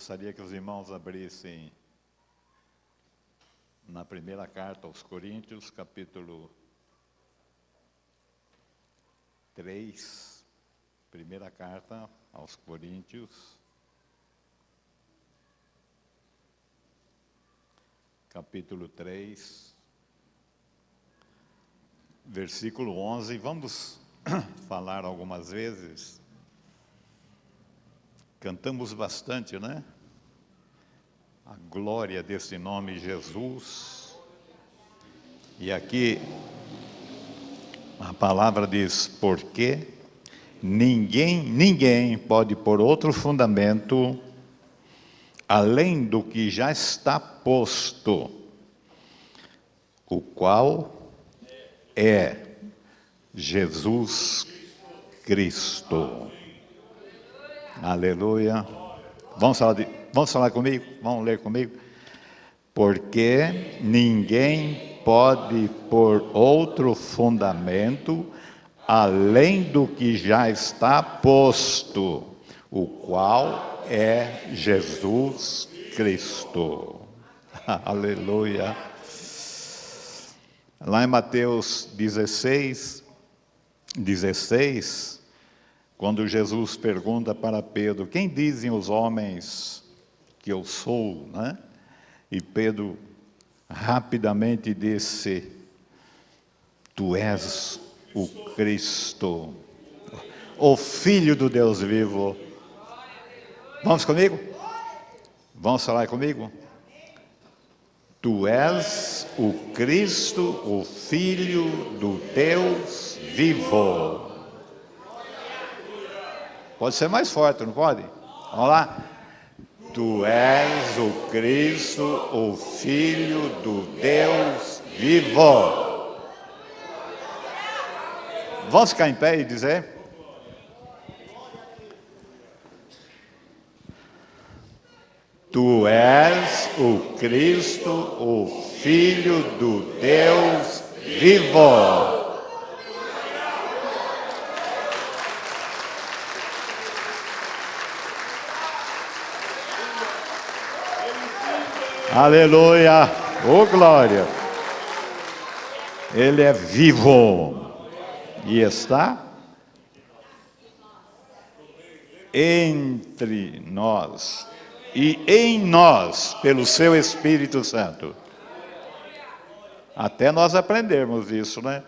Gostaria que os irmãos abrissem na primeira carta aos Coríntios, capítulo 3, primeira carta aos Coríntios, capítulo 3, versículo 11. Vamos falar algumas vezes. Cantamos bastante, né? A glória desse nome Jesus. E aqui a palavra diz: porque ninguém pode pôr outro fundamento além do que já está posto, o qual é Jesus Cristo. Aleluia. Vamos falar comigo? Vamos ler comigo? Porque ninguém pode pôr outro fundamento além do que já está posto, o qual é Jesus Cristo. Aleluia. Lá em Mateus 16, quando Jesus pergunta para Pedro: quem dizem os homens que eu sou, né? E Pedro rapidamente disse: tu és o Cristo, o Filho do Deus vivo. Vamos comigo? Vamos falar comigo? Tu és o Cristo, o Filho do Deus vivo. Pode ser mais forte, não pode? Vamos lá. Tu és o Cristo, o Filho do Deus vivo. Vamos ficar em pé e dizer: tu és o Cristo, o Filho do Deus vivo. Aleluia, oh glória. Ele é vivo e está entre nós e em nós pelo seu Espírito Santo. Até nós aprendermos isso, né?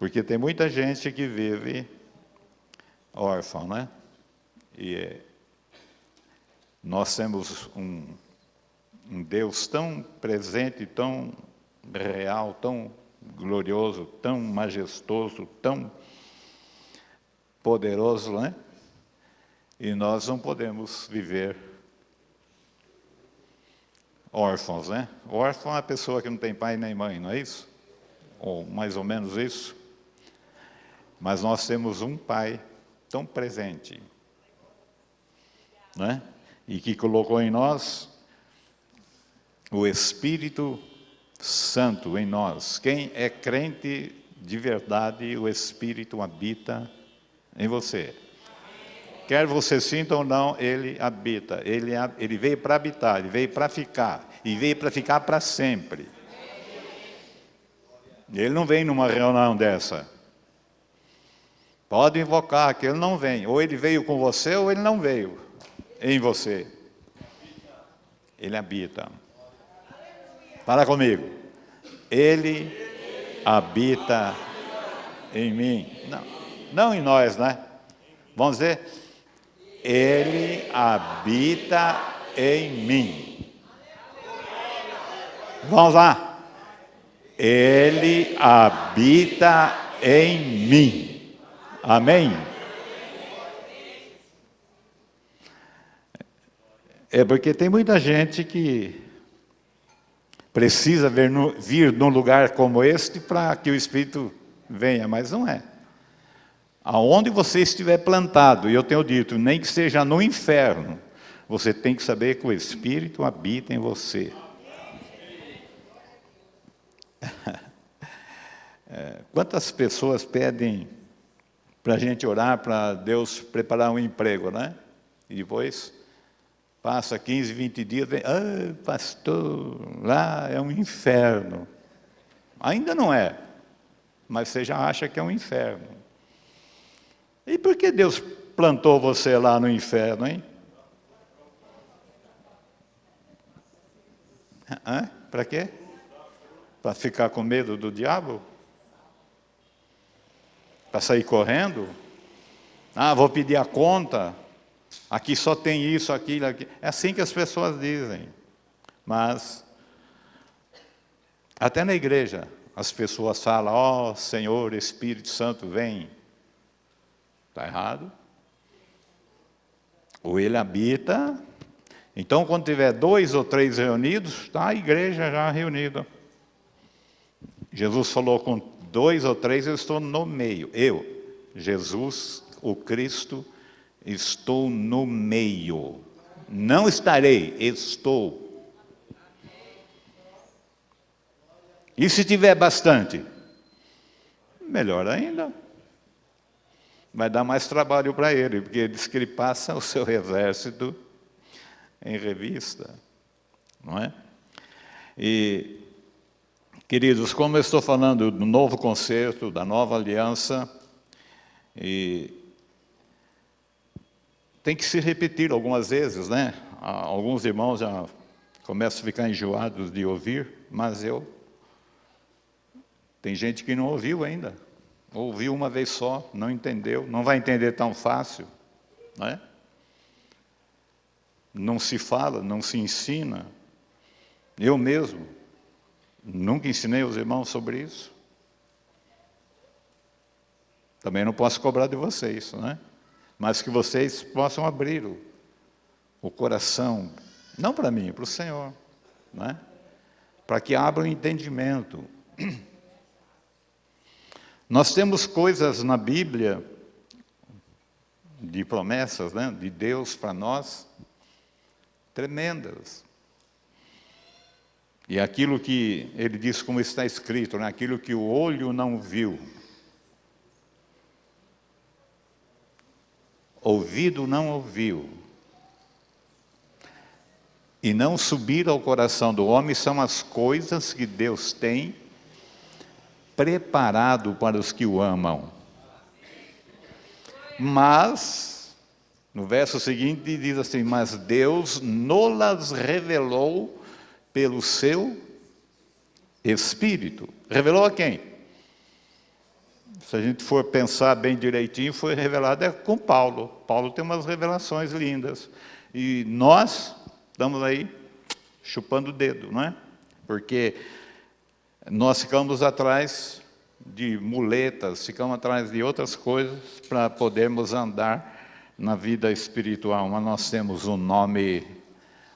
Porque tem muita gente que vive órfão, né? E nós temos um Deus tão presente, tão real, tão glorioso, tão majestoso, tão poderoso, né? E nós não podemos viver órfãos, né? Órfão é a pessoa que não tem pai nem mãe, não é isso? Ou mais ou menos isso. Mas nós temos um Pai tão presente, né? E que colocou em nós o Espírito Santo em nós. Quem é crente de verdade, o Espírito habita em você. Quer você sinta ou não, ele habita. Ele veio para habitar, ele veio para ficar. E veio para ficar para sempre. Ele não vem numa reunião dessa. Pode invocar que ele não vem. Ou ele veio com você, ou ele não veio em você. Ele habita. Fala comigo. Ele habita em mim. Não em nós, né? Vamos dizer: ele habita em mim. Vamos lá. Ele habita em mim. Amém? É porque tem muita gente que precisa vir num lugar como este para que o Espírito venha, mas não é. Aonde você estiver plantado, e eu tenho dito, nem que seja no inferno, você tem que saber que o Espírito habita em você. Quantas pessoas pedem para a gente orar para Deus preparar um emprego, né? E depois passa 15, 20 dias, vem, pastor, lá é um inferno. Ainda não é, mas você já acha que é um inferno. E por que Deus plantou você lá no inferno, hein? Para quê? Para ficar com medo do diabo? Para sair correndo? Vou pedir a conta. Aqui só tem isso, aquilo, aquilo. É assim que as pessoas dizem. Mas, até na igreja, as pessoas falam, ó Senhor, Espírito Santo, vem. Está errado. Ou ele habita. Então, quando tiver 2 ou 3 reunidos, está a igreja já reunida. Jesus falou, com 2 ou 3 eu estou no meio. Eu, Jesus, o Cristo, estou no meio. Não estarei, estou. E se tiver bastante? Melhor ainda. Vai dar mais trabalho para ele, porque ele diz que ele passa o seu exército em revista. Não é? E, queridos, como eu estou falando do novo concerto, da nova aliança, e tem que se repetir algumas vezes, né? Alguns irmãos já começam a ficar enjoados de ouvir, mas tem gente que não ouviu ainda. Ouviu uma vez só, não entendeu, não vai entender tão fácil, não é? Não se fala, não se ensina. Eu mesmo nunca ensinei os irmãos sobre isso. Também não posso cobrar de vocês, não é? Mas que vocês possam abrir o coração, não para mim, para o Senhor, não é? Para que abra o entendimento. Nós temos coisas na Bíblia, de promessas, né, de Deus para nós, tremendas. E aquilo que ele diz, como está escrito, né, aquilo que o olho não viu, ouvido não ouviu, e não subir ao coração do homem, são as coisas que Deus tem preparado para os que o amam. Mas, no verso seguinte diz assim, mas Deus nolas revelou pelo seu Espírito. Revelou a quem? Se a gente for pensar bem direitinho, foi revelado com Paulo. Paulo tem umas revelações lindas. E nós estamos aí chupando o dedo, não é? Porque nós ficamos atrás de muletas, ficamos atrás de outras coisas para podermos andar na vida espiritual. Mas nós temos um nome,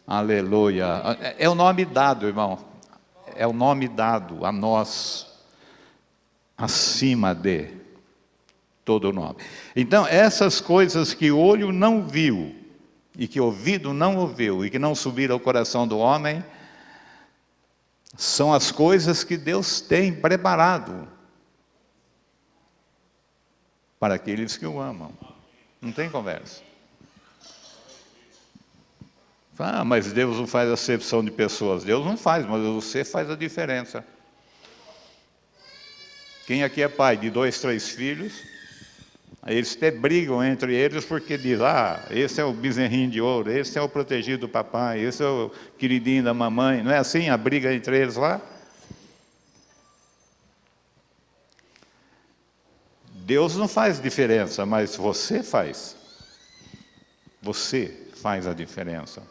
aleluia. É o nome dado, irmão. É o nome dado a nós, acima de todo nome. Então, essas coisas que o olho não viu, e que o ouvido não ouviu, e que não subiram ao coração do homem, são as coisas que Deus tem preparado para aqueles que o amam. Não tem conversa. Mas Deus não faz acepção de pessoas. Deus não faz, mas você faz a diferença. Quem aqui é pai de 2, 3 filhos, aí eles até brigam entre eles porque diz, esse é o bezerrinho de ouro, esse é o protegido do papai, esse é o queridinho da mamãe. Não é assim a briga entre eles lá? Deus não faz diferença, mas você faz. Você faz a diferença.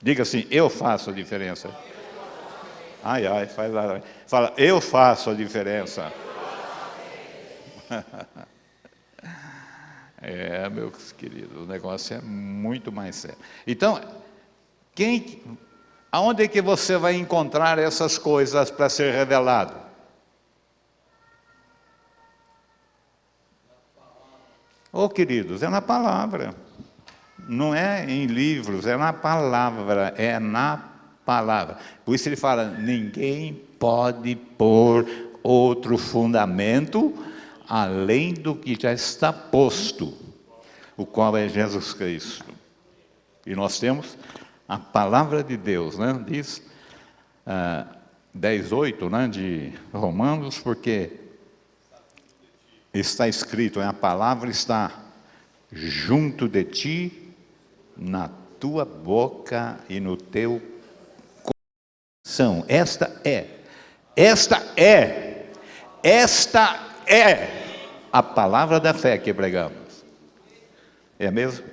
Diga assim, eu faço a diferença. Fala, eu faço a diferença. Meus queridos, o negócio é muito mais sério. Então, aonde é que você vai encontrar essas coisas para ser revelado? Queridos, é na palavra. Não é em livros, é na palavra, Por isso ele fala, ninguém pode pôr outro fundamento além do que já está posto, o qual é Jesus Cristo. E nós temos a palavra de Deus, né? Diz 10:8, né, de Romanos, porque está escrito, a palavra está junto de ti, na tua boca e no teu coração. Esta é a palavra da fé que pregamos. É mesmo?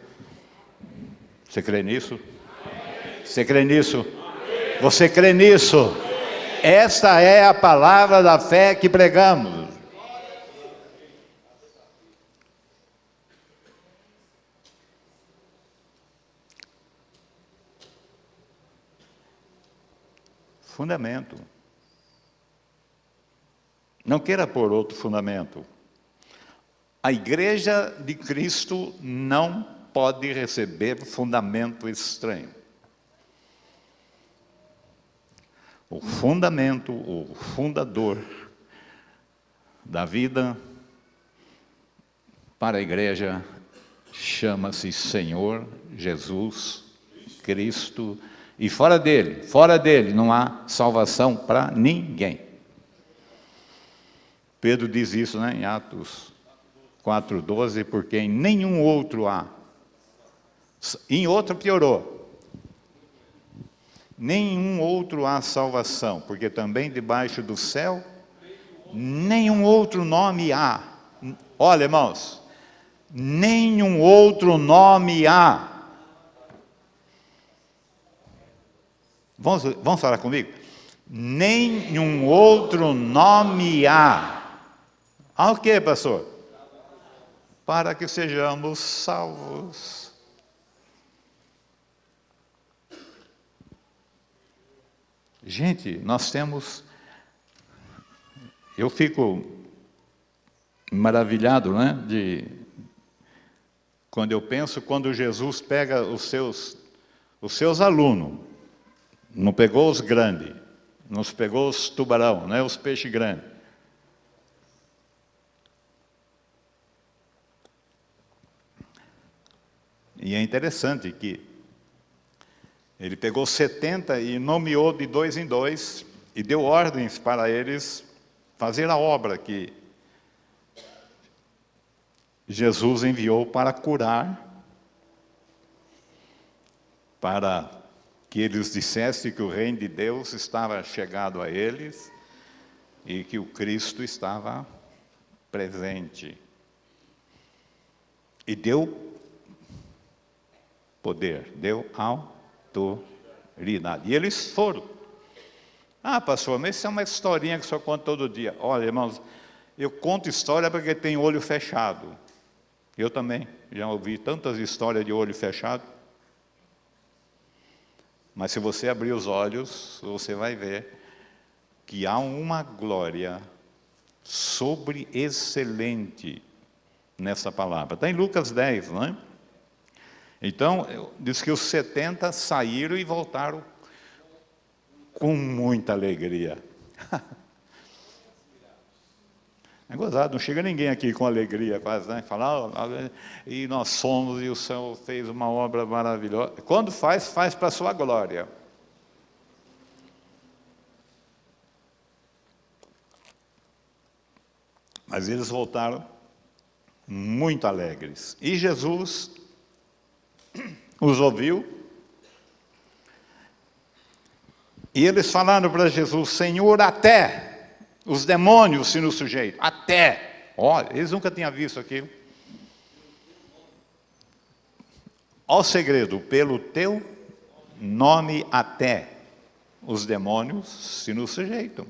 Você crê nisso? Você crê nisso? Você crê nisso? Esta é a palavra da fé que pregamos. Fundamento. Não queira pôr outro fundamento. A igreja de Cristo não pode receber fundamento estranho. O fundamento, o fundador da vida para a igreja chama-se Senhor Jesus Cristo. E fora dele não há salvação para ninguém. Pedro diz isso, né, em Atos 4:12, porque em nenhum outro há. Em outro piorou. Nenhum outro há salvação, porque também debaixo do céu, nenhum outro nome há. Olha, irmãos, nenhum outro nome há. Vamos falar comigo? Nenhum outro nome há. Há o quê, pastor? Para que sejamos salvos. Gente, nós temos... Eu fico maravilhado, né? Quando eu penso, quando Jesus pega os seus alunos, não pegou os grandes, não pegou os tubarão, né? Os peixes grandes. E é interessante que ele pegou 70 e nomeou de 2 em 2 e deu ordens para eles fazer a obra que Jesus enviou para curar, para que eles dissessem que o reino de Deus estava chegado a eles e que o Cristo estava presente. E deu poder, deu autoridade. E eles foram. Ah, pastor, mas isso é uma historinha que o senhor conta todo dia. Olha, irmãos, eu conto história porque tenho olho fechado. Eu também já ouvi tantas histórias de olho fechado. Mas se você abrir os olhos, você vai ver que há uma glória excelente nessa palavra. Está em Lucas 10, não é? Então, diz que os 70 saíram e voltaram com muita alegria. É gozado, não chega ninguém aqui com alegria, quase, né? Falar, e nós somos, e o Senhor fez uma obra maravilhosa. Quando faz para a sua glória. Mas eles voltaram muito alegres. E Jesus os ouviu. E eles falaram para Jesus, Senhor, até os demônios se nos sujeitam. Até. Olha, eles nunca tinham visto aquilo. Ó segredo, pelo teu nome até os demônios se nos sujeitam.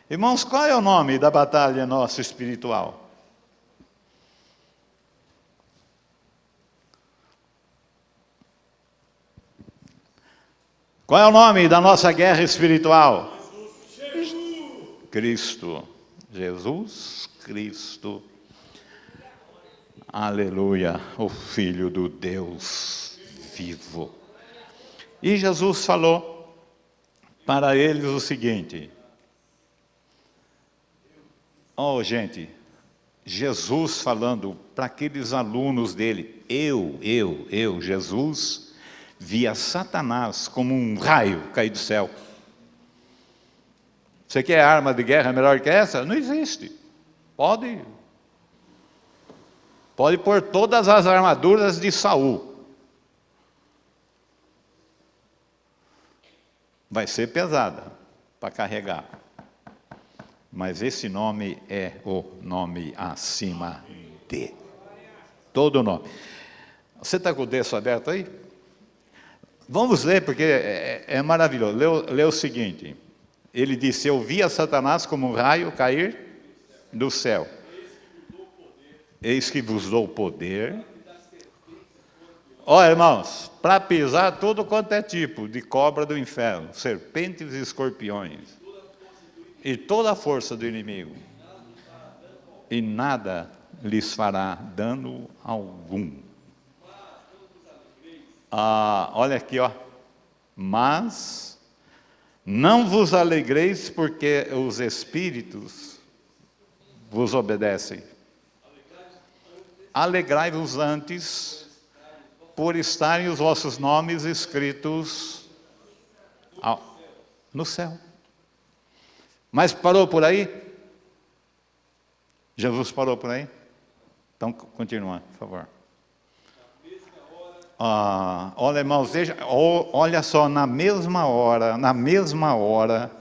Irmãos, qual é o nome da batalha nossa espiritual? Qual é o nome da nossa guerra espiritual? Jesus. Cristo. Jesus Cristo. Aleluia, o Filho do Deus vivo. E Jesus falou para eles o seguinte, Oh, gente, Jesus falando para aqueles alunos dele, eu, Jesus, via Satanás como um raio cair do céu. Você quer arma de guerra melhor que essa? Não existe. Pode pôr todas as armaduras de Saul. Vai ser pesada para carregar. Mas esse nome é o nome acima de todo nome. Você está com o texto aberto aí? Vamos ler, porque é maravilhoso. Lê o seguinte. Ele disse, eu via Satanás como um raio cair do céu. Eis que vos dou poder. Olha, irmãos, para pisar tudo quanto é tipo de cobra do inferno, serpentes e escorpiões, e toda a força do inimigo, e nada lhes fará dano algum. Olha aqui, ó. Mas não vos alegreis porque os espíritos vos obedecem. Alegrai-vos antes por estarem os vossos nomes escritos no céu. Mas parou por aí? Jesus parou por aí? Então, continua, por favor. Olha, irmãos, olha só, na mesma hora,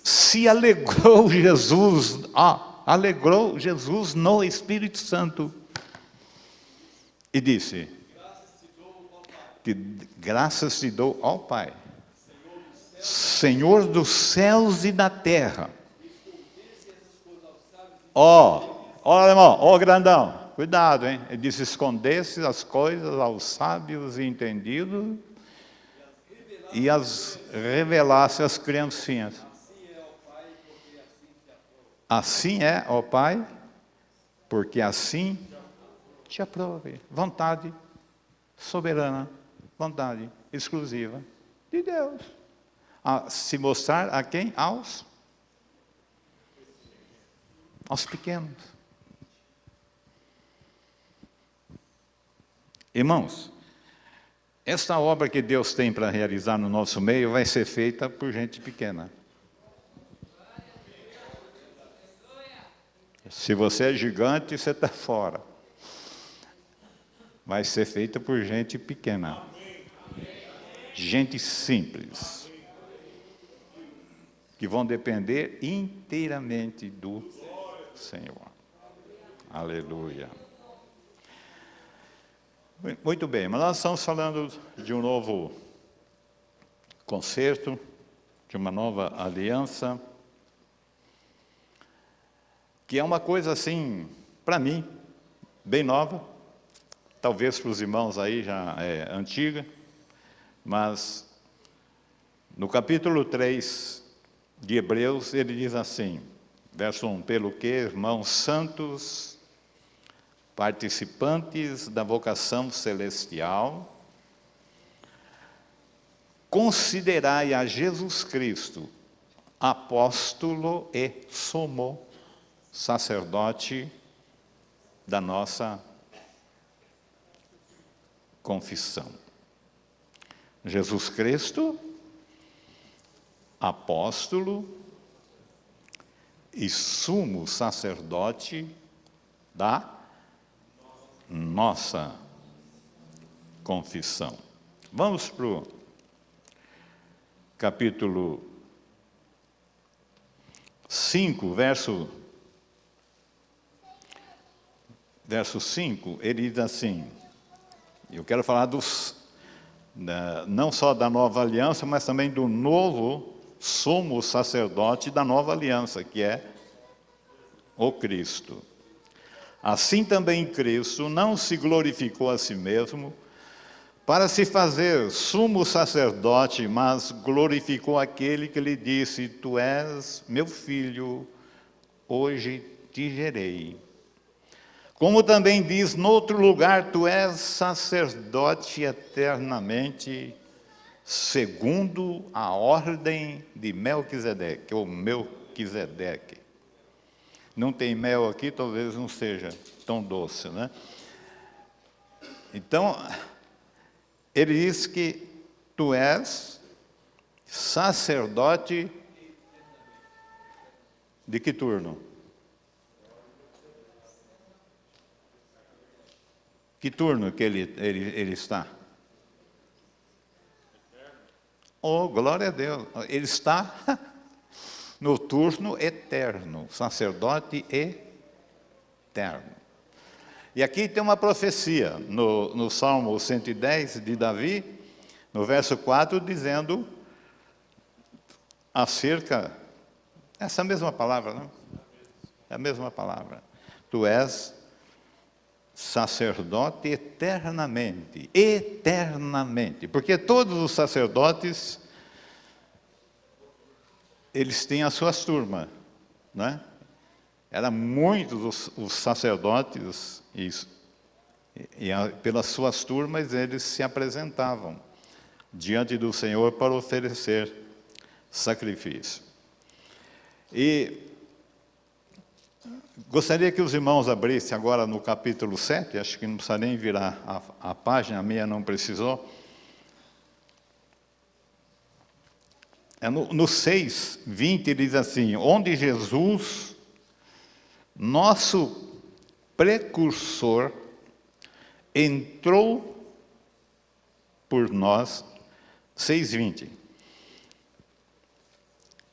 se alegrou Jesus, alegrou Jesus no Espírito Santo. E disse, que graças te dou ao Pai, Senhor dos céus e da terra. Olha, irmão, grandão, cuidado, hein? Ele disse, escondesse as coisas aos sábios e entendidos e as revelasse às criancinhas. Assim é, ó Pai, porque assim te aprove. Vontade soberana, vontade exclusiva de Deus. A se mostrar a quem? Aos pequenos. Irmãos, esta obra que Deus tem para realizar no nosso meio vai ser feita por gente pequena. Se você é gigante, você está fora. Vai ser feita por gente pequena. Gente simples. Que vão depender inteiramente do Senhor. Aleluia. Muito bem, mas nós estamos falando de um novo concerto, de uma nova aliança, que é uma coisa assim, para mim, bem nova, talvez para os irmãos aí já é antiga, mas no capítulo 3 de Hebreus, ele diz assim, verso 1, pelo que, irmãos santos, participantes da vocação celestial, considerai a Jesus Cristo, apóstolo e sumo sacerdote da nossa confissão. Jesus Cristo, apóstolo e sumo sacerdote da nossa confissão. Vamos para o capítulo 5, verso 5, ele diz assim, eu quero falar não só da nova aliança, mas também do novo sumo sacerdote da nova aliança, que é o Cristo. Assim também Cristo não se glorificou a si mesmo para se fazer sumo sacerdote, mas glorificou aquele que lhe disse, tu és meu filho, hoje te gerei. Como também diz, noutro lugar, tu és sacerdote eternamente, segundo a ordem de Melquisedeque, ou Melquisedeque. Não tem mel aqui, talvez não seja tão doce, né? Então, ele diz que tu és sacerdote de que turno? Que turno que ele está? Oh, glória a Deus. Ele está no turno eterno, sacerdote eterno. E aqui tem uma profecia, no Salmo 110 de Davi, no verso 4, dizendo acerca, essa mesma palavra, não? É a mesma palavra. Tu és sacerdote eternamente, eternamente, porque todos os sacerdotes, eles têm as suas turmas, né? Eram muitos os sacerdotes, pelas suas turmas eles se apresentavam diante do Senhor para oferecer sacrifício. E gostaria que os irmãos abrissem agora no capítulo 7, acho que não precisa nem virar a página, a minha não precisou. No 6:20 diz assim, onde Jesus, nosso precursor, entrou por nós, 6:20,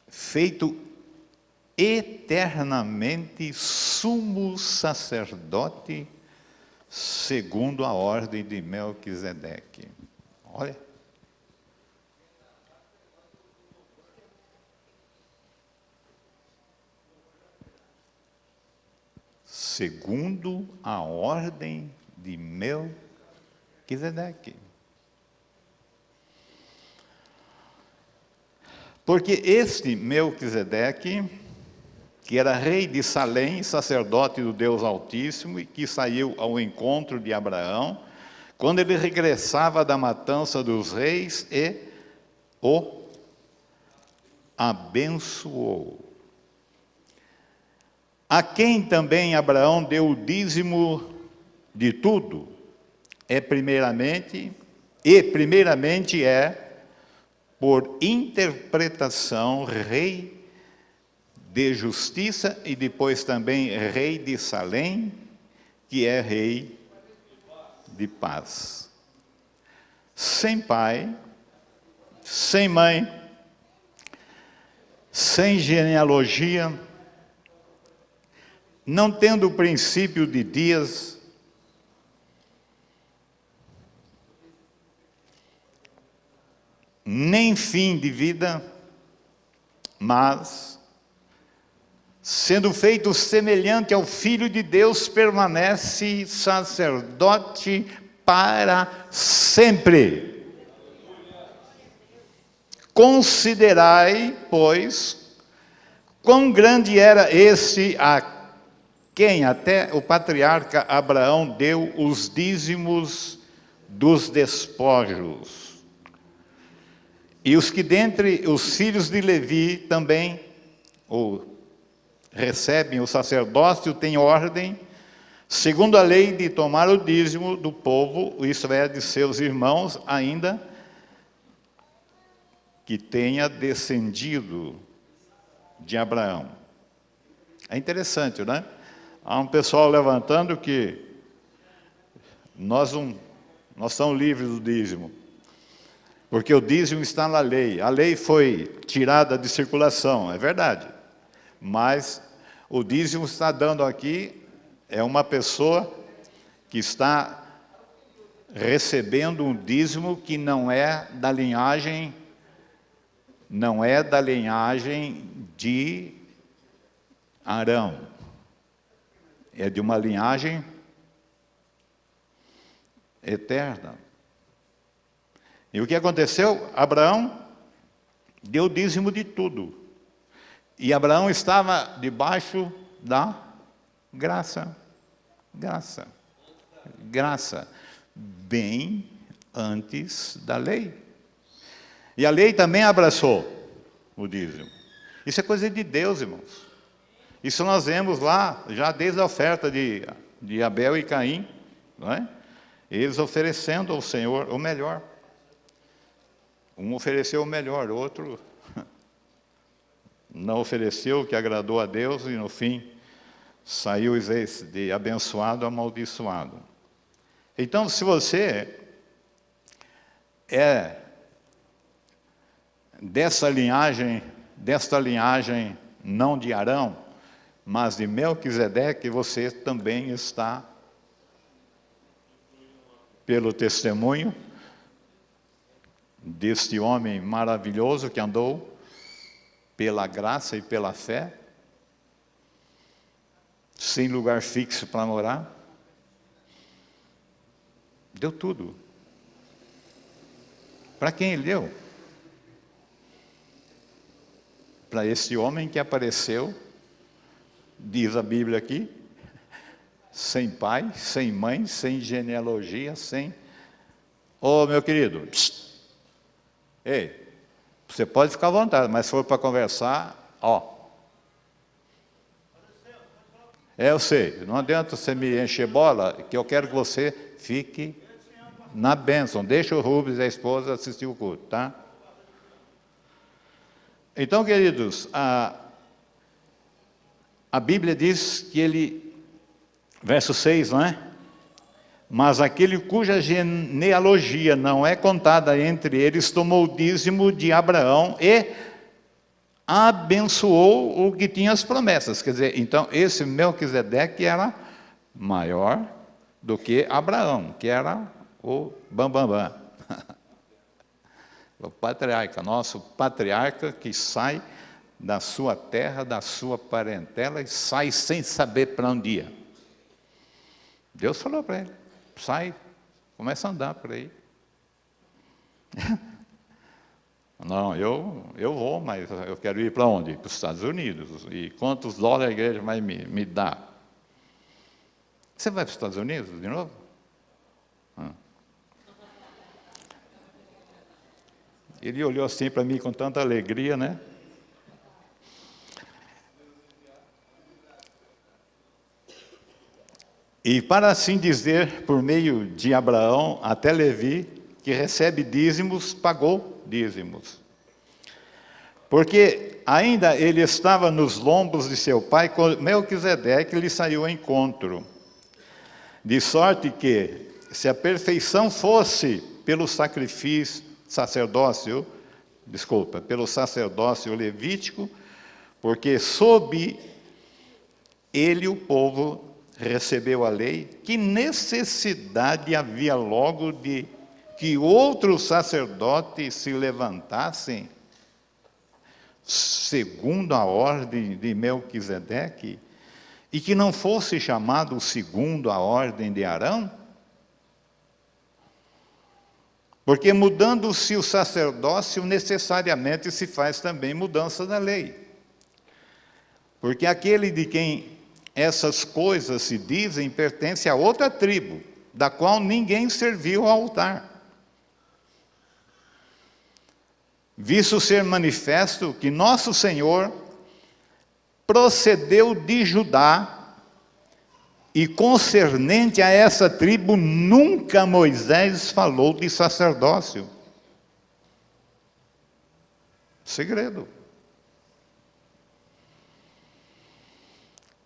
feito eternamente sumo sacerdote, segundo a ordem de Melquisedeque. Olha. Segundo a ordem de Melquisedeque. Porque este Melquisedeque, que era rei de Salém, sacerdote do Deus Altíssimo, e que saiu ao encontro de Abraão, quando ele regressava da matança dos reis, e o abençoou. A quem também Abraão deu o dízimo de tudo, primeiramente é, por interpretação, rei de justiça e depois também rei de Salém, que é rei de paz. Sem pai, sem mãe, sem genealogia, não tendo princípio de dias, nem fim de vida, mas, sendo feito semelhante ao Filho de Deus, permanece sacerdote para sempre. Considerai, pois, quão grande era esse a quem até o patriarca Abraão deu os dízimos dos despojos. E os que dentre os filhos de Levi também recebem o sacerdócio, têm ordem, segundo a lei, de tomar o dízimo do povo, isso é, de seus irmãos, ainda que tenha descendido de Abraão. É interessante, né? Há um pessoal levantando que nós somos livres do dízimo, porque o dízimo está na lei. A lei foi tirada de circulação, é verdade. Mas o dízimo está dando aqui, é uma pessoa que está recebendo um dízimo que não é da linhagem de Arão. É de uma linhagem eterna. E o que aconteceu? Abraão deu dízimo de tudo. E Abraão estava debaixo da graça. Graça. Graça. Bem antes da lei. E a lei também abraçou o dízimo. Isso é coisa de Deus, irmãos. Isso nós vemos lá, já desde a oferta de Abel e Caim, não é? Eles oferecendo ao Senhor o melhor. Um ofereceu o melhor, o outro não ofereceu o que agradou a Deus e no fim saiu de abençoado a amaldiçoado. Então, se você é desta linhagem não de Arão, mas de Melquisedeque, você também está, pelo testemunho deste homem maravilhoso que andou pela graça e pela fé, sem lugar fixo para morar, deu tudo. Para quem ele deu? Para esse homem que apareceu, diz a Bíblia aqui, sem pai, sem mãe, sem genealogia, sem... Ô, meu querido, psst. Ei, você pode ficar à vontade, mas se for para conversar, ó. Eu sei, não adianta você me encher bola, que eu quero que você fique na bênção. Deixa o Rubens e a esposa assistir o culto, tá? Então, queridos, a Bíblia diz que ele, verso 6, não é? Mas aquele cuja genealogia não é contada entre eles, tomou o dízimo de Abraão e abençoou o que tinha as promessas. Quer dizer, então, esse Melquisedeque era maior do que Abraão, que era o bambambam. O patriarca, nosso patriarca que sai da sua terra, da sua parentela e sai sem saber para onde ia. Deus falou para ele, sai, começa a andar por aí. Não, eu vou, mas eu quero ir para onde? Para os Estados Unidos. E quantos dólares a igreja vai me dar? Você vai para os Estados Unidos de novo? Ele olhou assim para mim com tanta alegria, né? E para assim dizer, por meio de Abraão, até Levi, que recebe dízimos, pagou dízimos. Porque ainda ele estava nos lombos de seu pai, Melquisedeque lhe saiu ao encontro. De sorte que, se a perfeição fosse pelo pelo sacerdócio levítico, porque sob ele o povo recebeu a lei, que necessidade havia logo de que outros sacerdotes se levantassem, segundo a ordem de Melquisedeque, e que não fosse chamado segundo a ordem de Arão? Porque mudando-se o sacerdócio, necessariamente se faz também mudança da lei. Porque aquele de quem essas coisas se dizem pertence a outra tribo, da qual ninguém serviu ao altar. Visto ser manifesto que nosso Senhor procedeu de Judá, e concernente a essa tribo, nunca Moisés falou de sacerdócio. Segredo.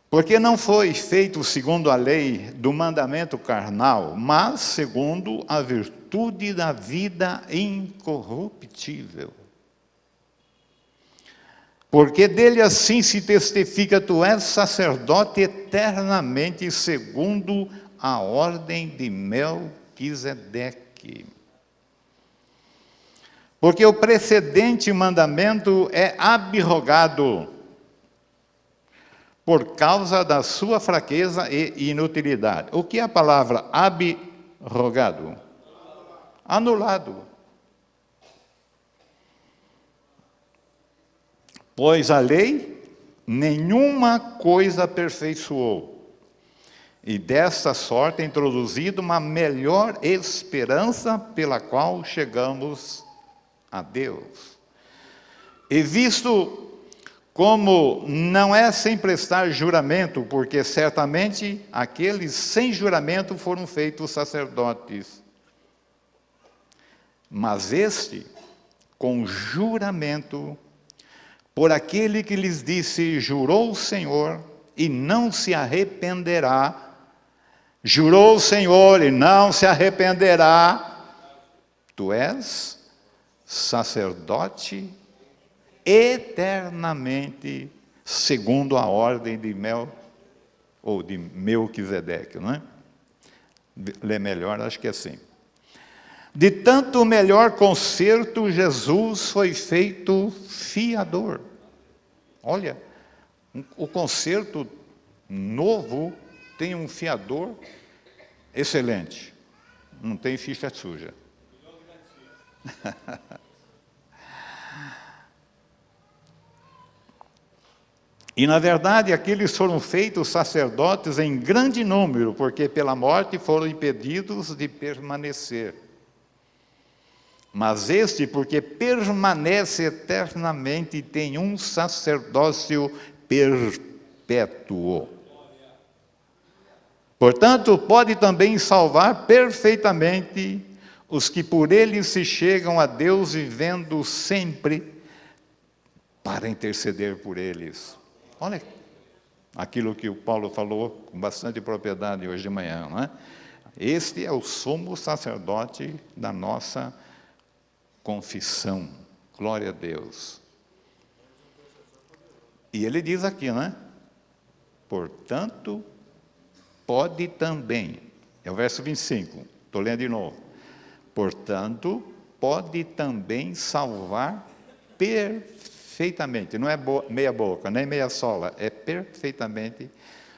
Porque não foi feito segundo a lei do mandamento carnal, mas segundo a virtude da vida incorruptível. Porque dele assim se testifica, tu és sacerdote eternamente, segundo a ordem de Melquisedeque. Porque o precedente mandamento é abrogado por causa da sua fraqueza e inutilidade. O que é a palavra abrogado? Anulado. Pois a lei nenhuma coisa aperfeiçoou, e desta sorte é introduzida uma melhor esperança pela qual chegamos a Deus. E visto como não é sem prestar juramento, porque certamente aqueles sem juramento foram feitos sacerdotes. Mas este, com juramento, por aquele que lhes disse, jurou o Senhor e não se arrependerá. Jurou o Senhor e não se arrependerá. Tu és sacerdote eternamente, segundo a ordem de Melquisedeque, não é? Lê melhor, acho que é assim. De tanto melhor concerto, Jesus foi feito fiador. Olha, o concerto novo tem um fiador excelente. Não tem ficha suja. E, na verdade, aqueles foram feitos sacerdotes em grande número, porque pela morte foram impedidos de permanecer. Mas este, porque permanece eternamente, tem um sacerdócio perpétuo. Portanto, pode também salvar perfeitamente os que por ele se chegam a Deus, vivendo sempre para interceder por eles. Olha aquilo que o Paulo falou com bastante propriedade hoje de manhã, não é? Este é o sumo sacerdote da nossa confissão. Glória a Deus. E ele diz aqui, né? Portanto, pode também, é o verso 25, estou lendo de novo. Portanto, pode também salvar perfeitamente, não é meia boca, nem meia sola, é perfeitamente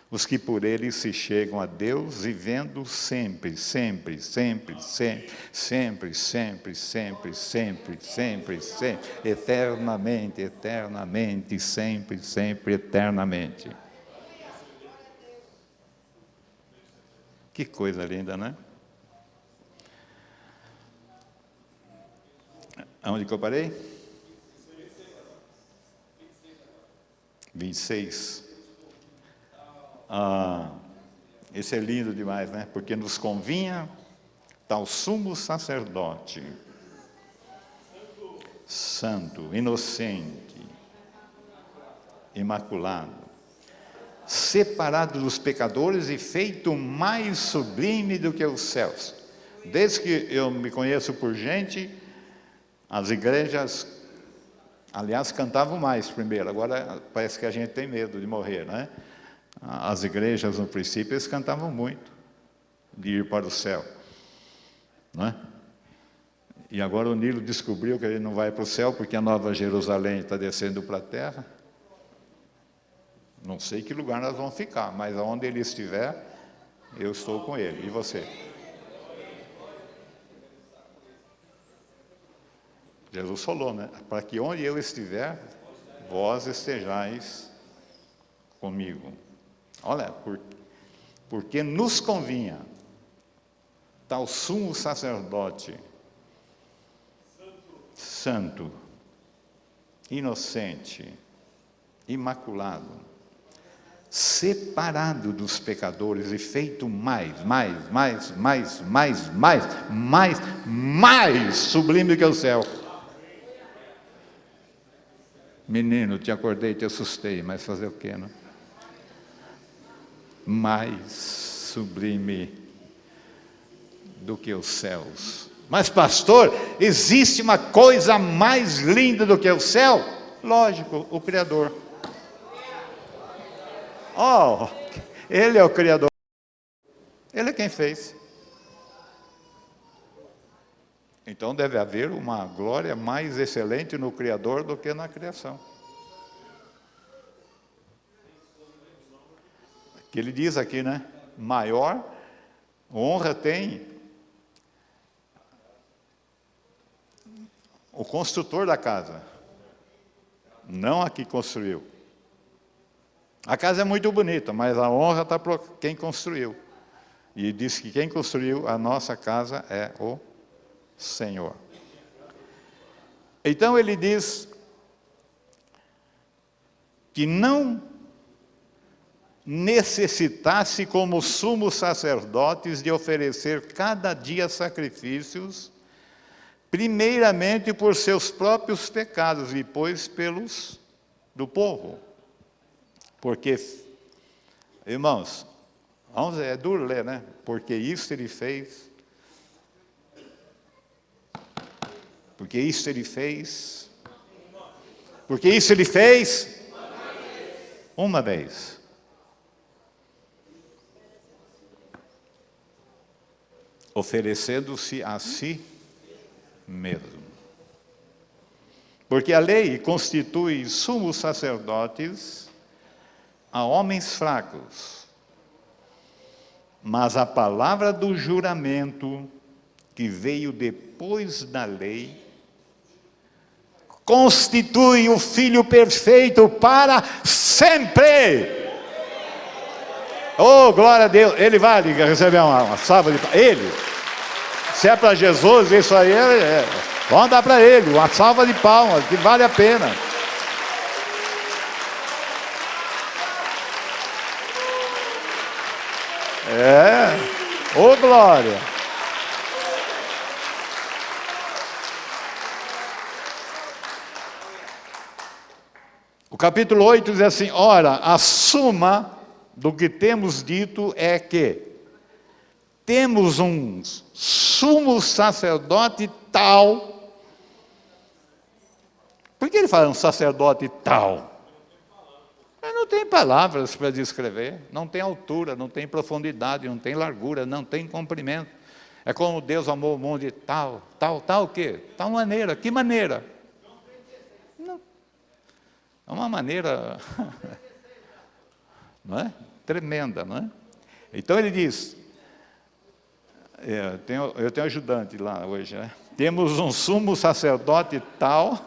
os que por ele se chegam a Deus, vivendo sempre, sempre, sempre, sempre, sempre, sempre, sempre, sempre, sempre, sempre, eternamente, eternamente, sempre, sempre, eternamente. Que coisa linda, né? Aonde que eu parei? 26. Esse é lindo demais, né? Porque nos convinha tal sumo sacerdote, santo, inocente, imaculado, separado dos pecadores e feito mais sublime do que os céus. Desde que eu me conheço por gente, as igrejas, aliás, cantavam mais primeiro, agora parece que a gente tem medo de morrer, né? As igrejas, no princípio, eles cantavam muito, de ir para o céu, não é? E agora o Nilo descobriu que ele não vai para o céu, porque a Nova Jerusalém está descendo para a terra. Não sei que lugar nós vamos ficar, mas aonde ele estiver, eu estou com ele. E você? Jesus falou, né? Para que onde eu estiver, vós estejais comigo. Olha, porque nos convinha tal sumo sacerdote, santo, inocente, imaculado, separado dos pecadores e feito mais sublime que o céu. Menino, te acordei, te assustei, mas fazer o quê, não? Mais sublime do que os céus. Mas pastor, existe uma coisa mais linda do que o céu? Lógico, o Criador. Oh, Ele é o Criador. Ele é quem fez. Então deve haver uma glória mais excelente no Criador do que na criação. Que ele diz aqui, né? Maior honra tem o construtor da casa, não a que construiu. A casa é muito bonita, mas a honra está para quem construiu. E diz que quem construiu a nossa casa é o Senhor. Então ele diz que não necessitasse como sumos sacerdotes de oferecer cada dia sacrifícios, primeiramente por seus próprios pecados, e depois pelos do povo. Porque, irmãos, é duro ler, né? Porque isso ele fez. Porque isso ele fez. Porque isso ele fez uma vez. Oferecendo-se a si mesmo. Porque a lei constitui sumos sacerdotes a homens fracos. Mas a palavra do juramento, que veio depois da lei, constitui o Filho perfeito para sempre. Oh, glória a Deus. Ele vai receber uma salva de palmas. Ele. Se é para Jesus, isso aí vamos dar para ele uma salva de palmas, que vale a pena. Oh glória. O capítulo 8 diz assim: ora, a suma do que temos dito é que temos um sumo sacerdote tal. Por que ele fala um sacerdote tal? Ele não tem palavras para descrever, não tem altura, não tem profundidade, não tem largura, não tem comprimento. É como Deus amou o mundo de tal o quê? Tal maneira. Que maneira? Não. É uma maneira não é? Tremenda, não é? Então ele diz, eu tenho ajudante lá hoje, né? Temos um sumo sacerdote tal,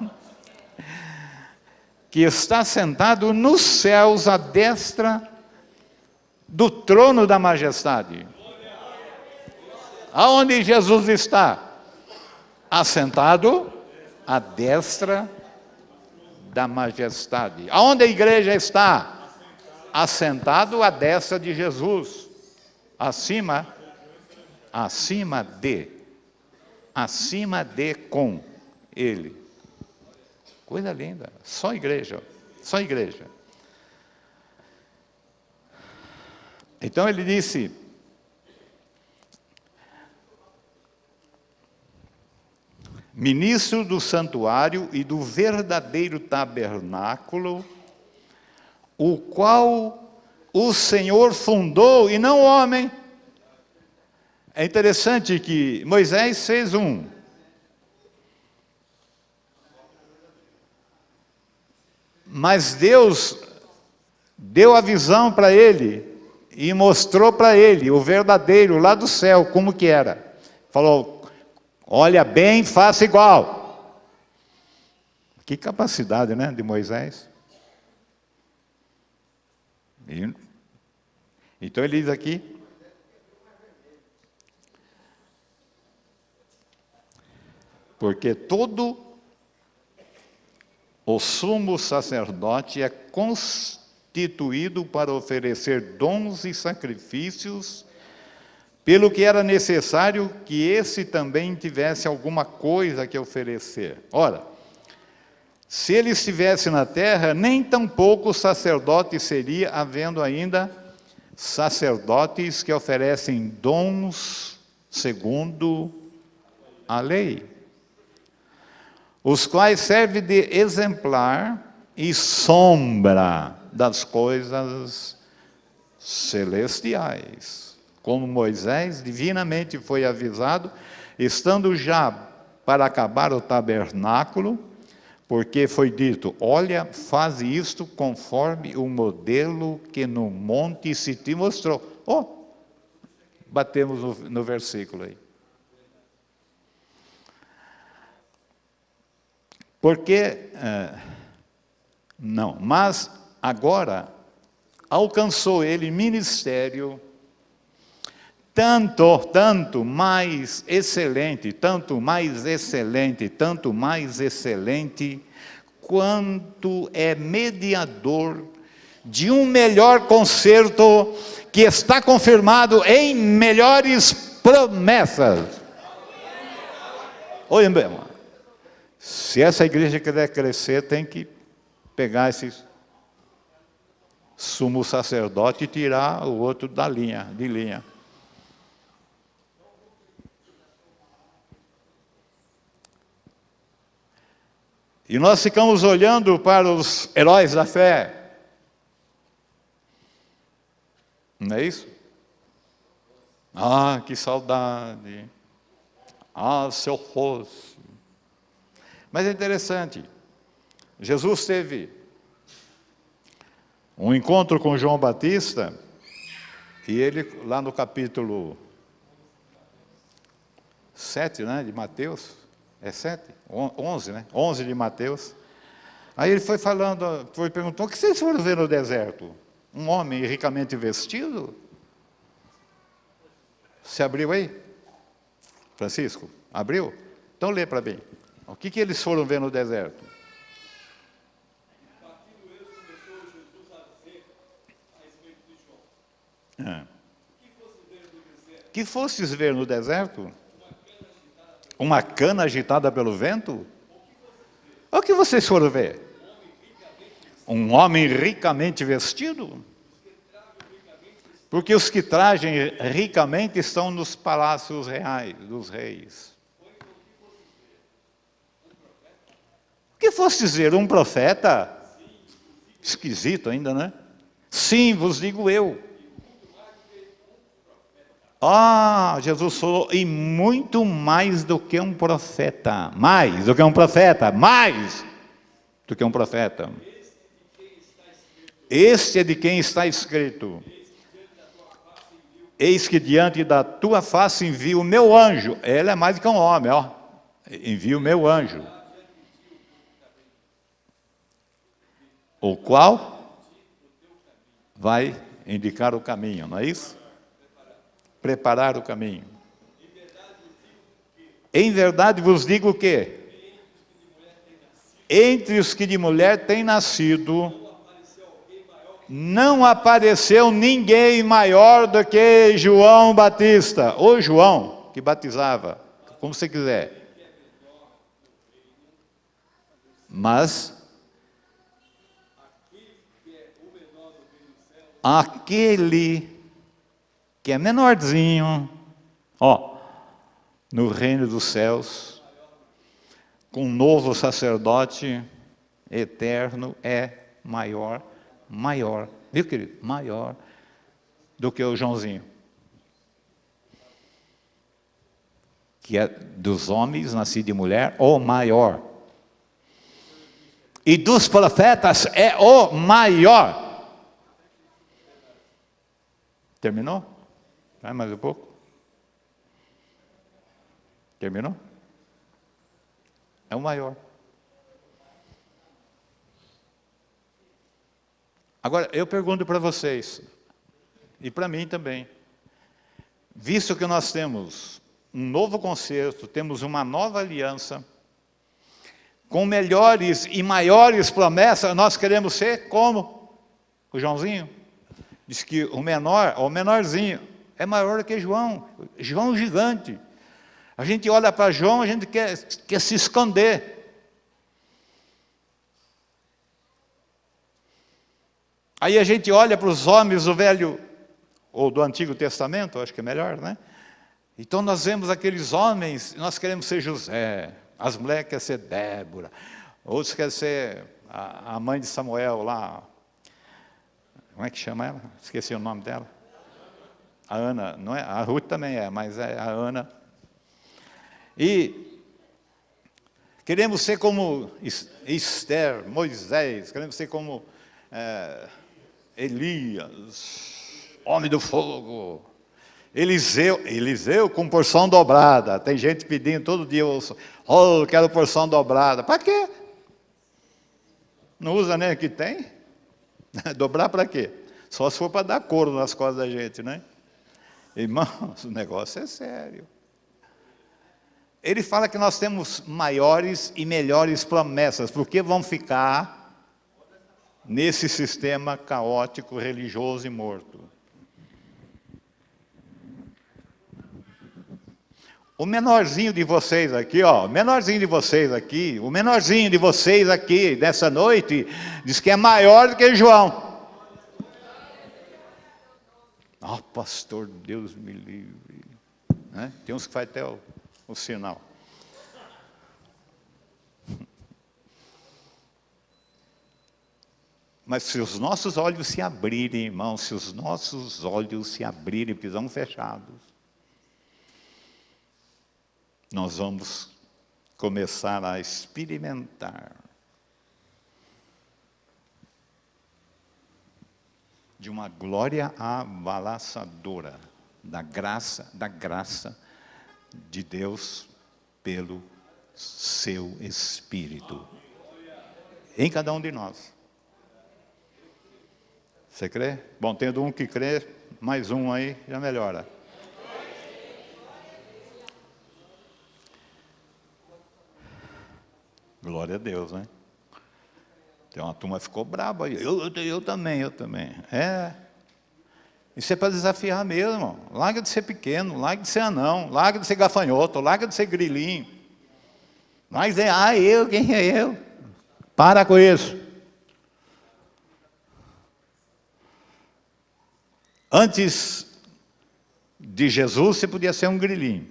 que está sentado nos céus à destra do trono da majestade. Aonde Jesus está? Assentado à destra da majestade. Aonde a igreja está? Assentado à destra de Jesus. Acima de com Ele. Coisa linda, só igreja. Então ele disse, ministro do santuário e do verdadeiro tabernáculo, o qual o Senhor fundou e não o homem. É interessante que Moisés fez um. Mas Deus deu a visão para ele e mostrou para ele o verdadeiro lá do céu, como que era. Falou, olha bem, faça igual. Que capacidade, né, de Moisés. Então ele diz aqui, porque todo o sumo sacerdote é constituído para oferecer dons e sacrifícios, pelo que era necessário que esse também tivesse alguma coisa que oferecer. Ora, se ele estivesse na terra, nem tampouco sacerdote seria, havendo ainda sacerdotes que oferecem dons segundo a lei, os quais servem de exemplar e sombra das coisas celestiais. Como Moisés divinamente foi avisado, estando já para acabar o tabernáculo, porque foi dito, olha, faz isto conforme o modelo que no monte se te mostrou. Batemos no versículo aí. Porque, não, mas agora alcançou ele ministério tanto mais excelente, quanto é mediador de um melhor concerto que está confirmado em melhores promessas. Oi, meu irmão. Se essa igreja quiser crescer, tem que pegar esse sumo sacerdote e tirar o outro de linha. E nós ficamos olhando para os heróis da fé. Não é isso? Ah, que saudade. Ah, se eu fosse. Mas é interessante. Jesus teve um encontro com João Batista, e ele, lá no capítulo 7, né, de Mateus, é 7? 11, né? 11 de Mateus. Aí ele foi falando, perguntou, o que vocês foram ver no deserto? Um homem ricamente vestido? Se abriu aí? Francisco, abriu? Então lê para mim. O que eles foram ver no deserto? Que fostes ver no deserto? Uma cana agitada pelo vento? O que vocês foram ver? Um homem ricamente vestido? Porque os que tragem ricamente estão nos palácios reais dos reis. O que fostes ver? Um profeta? Esquisito ainda, né? Sim, vos digo eu. Ah, Jesus falou, e muito mais do que um profeta. Mais do que um profeta. Mais do que um profeta. Este é de quem está escrito. Eis que diante da tua face envio o meu anjo. Ele é mais do que um homem, ó. Envio o meu anjo. O qual vai indicar o caminho, não é isso? Preparar o caminho. Em verdade vos digo o quê? Entre os que de mulher têm nascido, não apareceu ninguém maior do que João Batista, ou João, que batizava, como você quiser. Mas aquele que é menorzinho, ó, no reino dos céus, com um novo sacerdote eterno, é maior, viu, querido? Maior do que o Joãozinho. Que é dos homens, nascido de mulher, o maior. E dos profetas é o maior. Terminou? Vai mais um pouco? Terminou? É o maior. Agora, eu pergunto para vocês, e para mim também, visto que nós temos um novo concerto, temos uma nova aliança, com melhores e maiores promessas, nós queremos ser como o Joãozinho? Diz que o menorzinho, é maior do que João. João gigante. A gente olha para João, a gente quer se esconder. Aí a gente olha para os homens do Velho, ou do Antigo Testamento, acho que é melhor, né? Então nós vemos aqueles homens, nós queremos ser José, as mulheres querem ser Débora, outros querem ser a mãe de Samuel lá. Como é que chama ela? Esqueci o nome dela. A Ana, não é? A Ruth também é, mas é a Ana. E queremos ser como Esther, Moisés, queremos ser como Elias, homem do fogo. Eliseu com porção dobrada. Tem gente pedindo todo dia, eu quero porção dobrada. Para quê? Não usa nem o que tem? Dobrar para quê? Só se for para dar couro nas costas da gente, né? Irmãos, o negócio é sério. Ele fala que nós temos maiores e melhores promessas, porque vão ficar nesse sistema caótico, religioso e morto. O menorzinho de vocês aqui, ó, o menorzinho de vocês aqui, o menorzinho de vocês aqui, dessa noite, diz que é maior do que João. Ah, pastor, Deus me livre. Né? Tem uns que faz até o sinal. Mas se os nossos olhos se abrirem, irmãos, se os nossos olhos se abrirem, porque estão fechados, nós vamos começar a experimentar de uma glória avalaçadora da graça de Deus pelo seu Espírito em cada um de nós. Você crê? Bom, tendo um que crê, mais um aí já melhora. Glória a Deus, né? Tem uma turma que ficou brava aí. Eu também. É. Isso é para desafiar mesmo. Larga de ser pequeno, larga de ser anão, larga de ser gafanhoto, larga de ser grilinho. Mas quem é eu? Para com isso. Antes de Jesus, você podia ser um grilinho.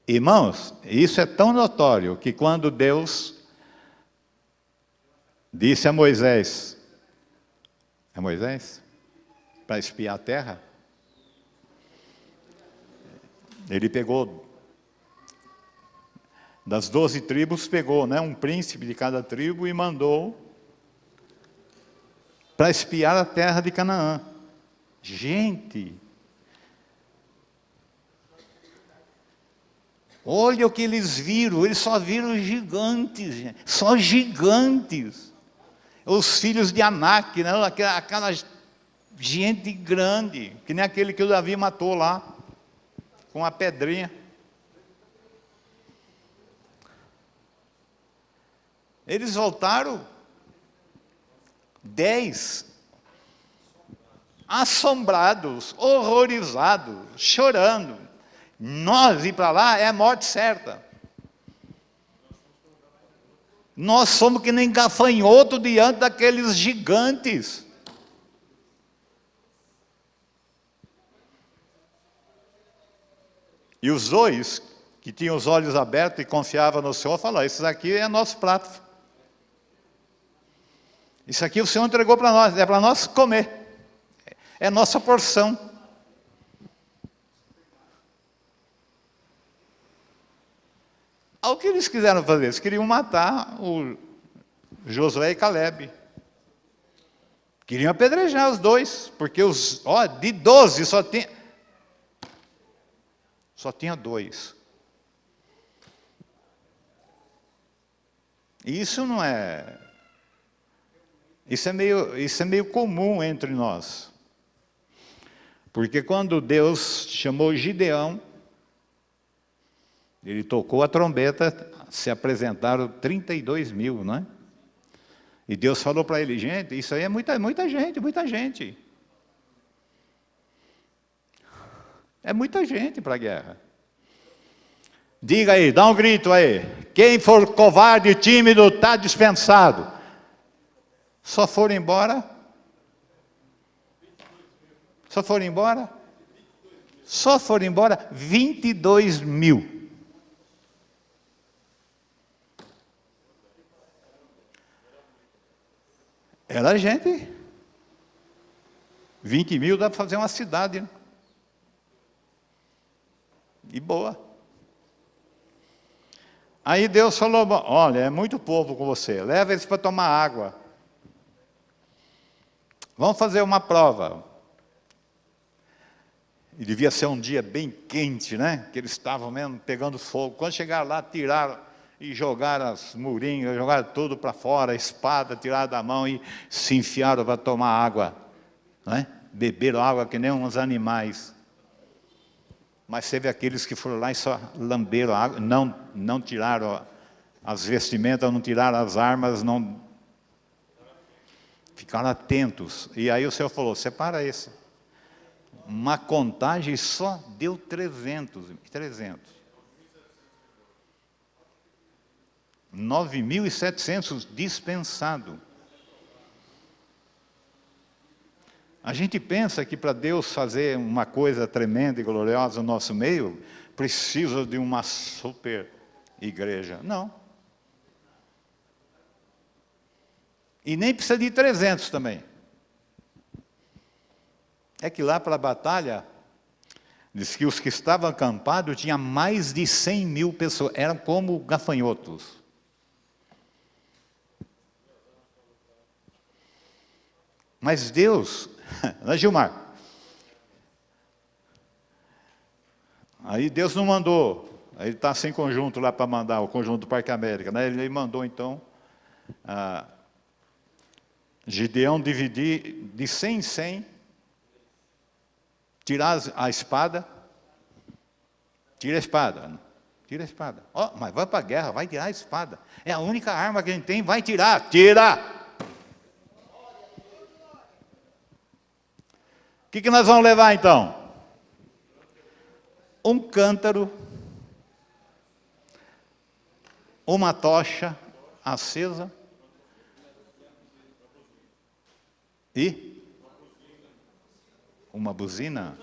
Irmãos, isso é tão notório que quando Deus disse a Moisés, é Moisés? Para espiar a terra, ele pegou, das 12 tribos, pegou, né, um príncipe de cada tribo e mandou para espiar a terra de Canaã. Gente, olha o que eles só viram gigantes, gente. Só gigantes. Os filhos de Anak, né? Aquela gente grande, que nem aquele que o Davi matou lá, com a pedrinha. Eles voltaram 10, assombrados, horrorizados, chorando. Nós ir para lá é a morte certa. Nós somos que nem gafanhoto diante daqueles gigantes. E os dois, que tinham os olhos abertos e confiavam no Senhor, falaram: isso aqui é nosso prato. Isso aqui o Senhor entregou para nós, é para nós comer. É nossa porção. O que eles quiseram fazer? Eles queriam matar o Josué e Calebe. Queriam apedrejar os dois, porque de 12 só tinha 2. E isso não é... Isso é meio comum entre nós. Porque quando Deus chamou Gideão, ele tocou a trombeta, se apresentaram 32 mil, não é? E Deus falou para ele: gente, isso aí é muita gente. É muita gente para a guerra. Diga aí, dá um grito aí. Quem for covarde e tímido está dispensado. Só foram embora 22 mil. Era gente. 20 mil dá para fazer uma cidade, né? E boa. Aí Deus falou: olha, é muito povo com você, leva eles para tomar água. Vamos fazer uma prova. E devia ser um dia bem quente, né? Que eles estavam mesmo pegando fogo. Quando chegaram lá, tiraram e jogaram as murinhas, jogaram tudo para fora, a espada tiraram da mão e se enfiaram para tomar água, né? Beberam água que nem uns animais. Mas teve aqueles que foram lá e só lamberam a água, não tiraram as vestimentas, não tiraram as armas, não ficaram atentos. E aí o Senhor falou, separa esse. Uma contagem só deu 300. 9.700 dispensados. A gente pensa que para Deus fazer uma coisa tremenda e gloriosa no nosso meio, precisa de uma super igreja. Não. E nem precisa de 300 também. É que lá para a batalha, diz que os que estavam acampados tinha mais de 100.000 pessoas. Eram como gafanhotos. Mas Deus, né, Gilmar? Aí Deus não mandou, aí ele está sem conjunto lá para mandar, o conjunto do Parque América, né? Ele mandou então, Gideão dividir de 100 em 100, tirar a espada, tira a espada. Ó, mas vai para a guerra, vai tirar a espada. É a única arma que a gente tem, vai tirar, tira! O que nós vamos levar então? Um cântaro, uma tocha acesa e uma buzina.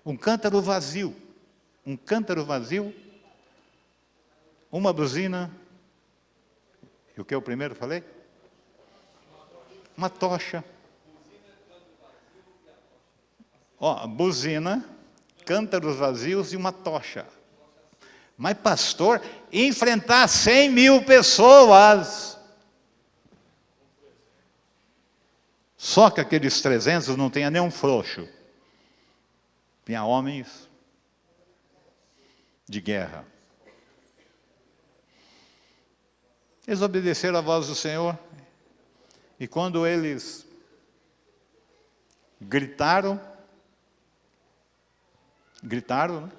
Um cântaro vazio, uma buzina. E o que eu primeiro falei? Uma tocha. Ó, buzina, cântaros vazios e uma tocha. Mas pastor, enfrentar 100.000 pessoas. Só que aqueles 300 não tinha nenhum frouxo. Tinha homens de guerra. Eles obedeceram a voz do Senhor. E quando eles gritaram, né?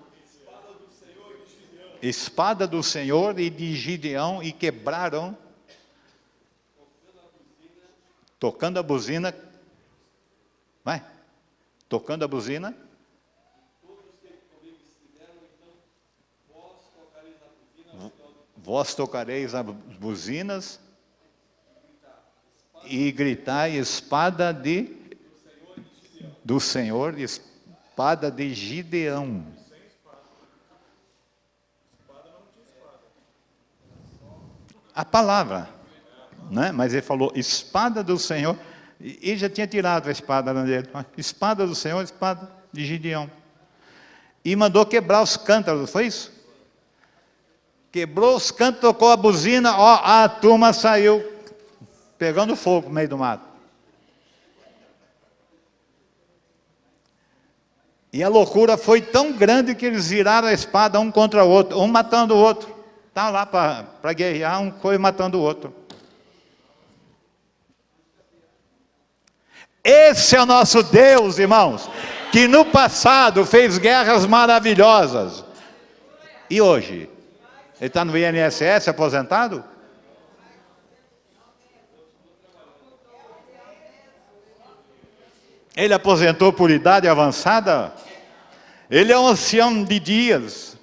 Espada do Senhor e de Gideão, e quebraram, tocando a buzina, vai, tocando a buzina, vós tocareis as buzinas e gritai espada do Senhor, espada de Gideão. A palavra, né? Mas ele falou, espada do Senhor, e já tinha tirado a espada dele. Espada do Senhor, espada de Gideão. E mandou quebrar os cântaros, foi isso? Quebrou os cântaros, tocou a buzina, ó, a turma saiu pegando fogo no meio do mato. E a loucura foi tão grande que eles viraram a espada um contra o outro, um matando o outro. Estavam lá para guerrear, um foi matando o outro. Esse é o nosso Deus, irmãos, que no passado fez guerras maravilhosas. E hoje? Ele está no INSS aposentado? Ele aposentou por idade avançada? Ele é um ancião de dias.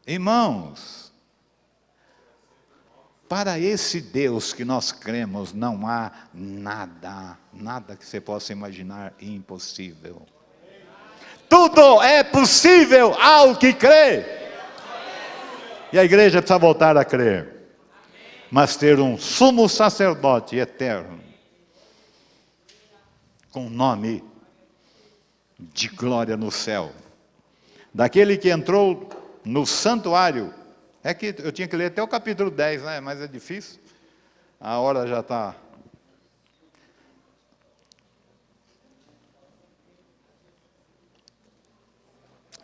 Irmãos, para esse Deus que nós cremos, não há nada que você possa imaginar impossível. Tudo é possível ao que crê. E a igreja precisa voltar a crer. Mas ter um sumo sacerdote eterno, com nome de glória no céu. Daquele que entrou no santuário. É que eu tinha que ler até o capítulo 10, né? Mas é difícil. A hora já está.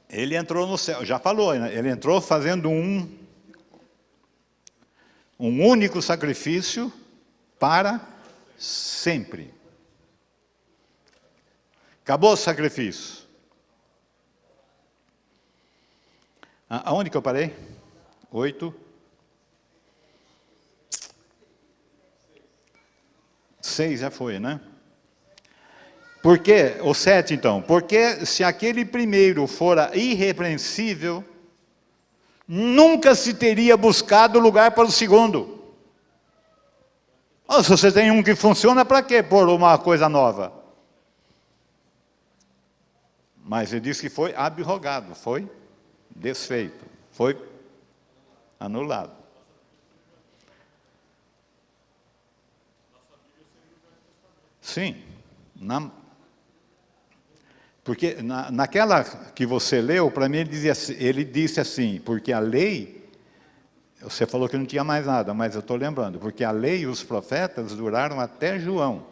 Ele entrou no céu, já falou, né? Ele entrou fazendo um único sacrifício para Sempre. Acabou o sacrifício. Aonde que eu parei? 8. 6 já foi, né? Porque, o 7 então, porque se aquele primeiro fora irrepreensível, nunca se teria buscado lugar para o segundo. Se você tem um que funciona, para que pôr uma coisa nova? Mas ele disse que foi abrogado, foi desfeito, foi anulado. Sim, porque naquela que você leu, para mim ele disse assim, porque a lei, você falou que não tinha mais nada, mas eu estou lembrando, porque a lei e os profetas duraram até João.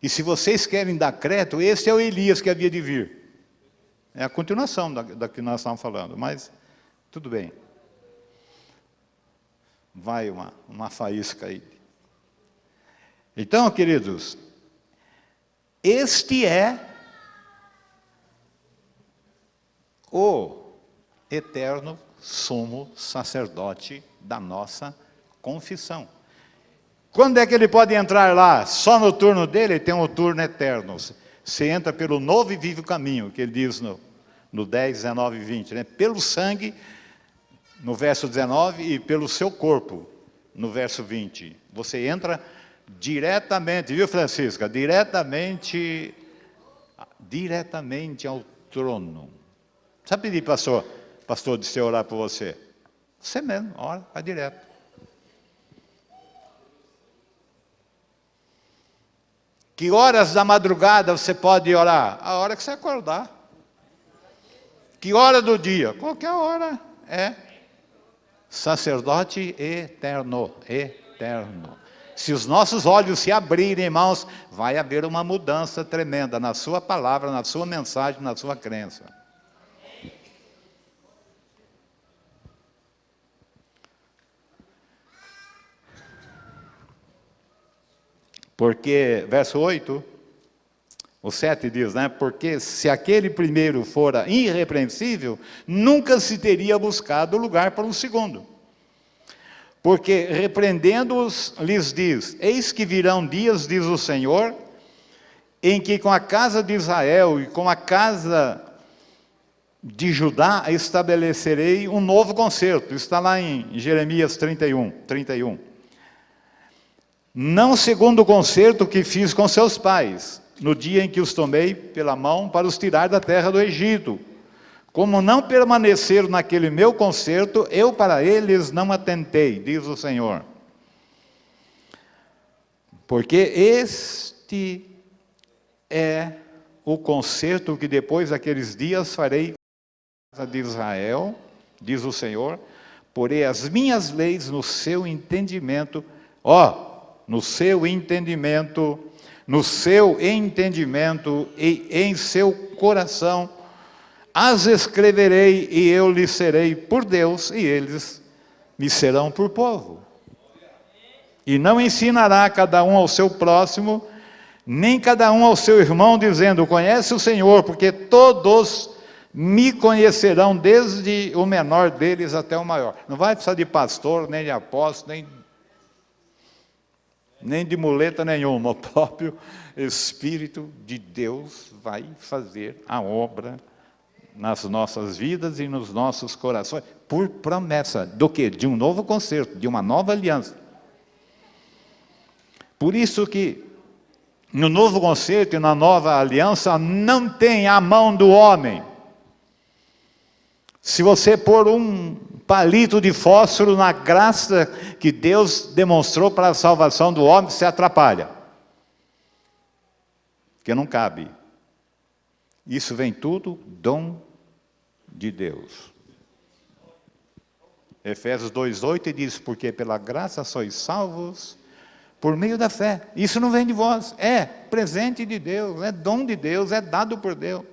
E se vocês querem dar crédito, esse é o Elias que havia de vir. É a continuação da que nós estamos falando, mas tudo bem. Vai uma faísca aí. Então, queridos, este é o eterno sumo sacerdote da nossa confissão. Quando é que ele pode entrar lá? Só no turno dele? Ele tem um turno eterno. Você entra pelo novo e vivo caminho, que ele diz no 10, 19 e 20. Né? Pelo sangue, no verso 19, e pelo seu corpo, no verso 20. Você entra diretamente, viu, Francisca? Diretamente ao trono. Precisa pedir, pastor, de você orar por você? Você mesmo, ora, vai direto. Que horas da madrugada você pode orar? A hora que você acordar. Que hora do dia? Qualquer hora. É sacerdote eterno, eterno. Se os nossos olhos se abrirem, irmãos, vai haver uma mudança tremenda na sua palavra, na sua mensagem, na sua crença. Porque, verso 8, o 7 diz, né? Porque se aquele primeiro fora irrepreensível, nunca se teria buscado lugar para um segundo. Porque repreendendo-os, lhes diz, eis que virão dias, diz o Senhor, em que com a casa de Israel e com a casa de Judá estabelecerei um novo concerto. Está lá em Jeremias 31. Não segundo o concerto que fiz com seus pais, no dia em que os tomei pela mão para os tirar da terra do Egito. Como não permaneceram naquele meu concerto, eu para eles não atentei, diz o Senhor. Porque este é o concerto que depois daqueles dias farei com a casa de Israel, diz o Senhor, porei as minhas leis no seu entendimento, no seu entendimento e em seu coração, as escreverei e eu lhes serei por Deus e eles me serão por povo. E não ensinará cada um ao seu próximo, nem cada um ao seu irmão, dizendo, conhece o Senhor, porque todos me conhecerão, desde o menor deles até o maior. Não vai precisar de pastor, nem de apóstolo, nem de muleta nenhuma. O próprio Espírito de Deus vai fazer a obra nas nossas vidas e nos nossos corações, por promessa do quê? De um novo concerto, de uma nova aliança. Por isso que no novo concerto e na nova aliança não tem a mão do homem. Se você pôr um palito de fósforo na graça que Deus demonstrou para a salvação do homem, se atrapalha. Porque não cabe. Isso vem tudo dom de Deus. Efésios 2:8 diz, porque pela graça sois salvos por meio da fé. Isso não vem de vós, é presente de Deus, é dom de Deus, é dado por Deus.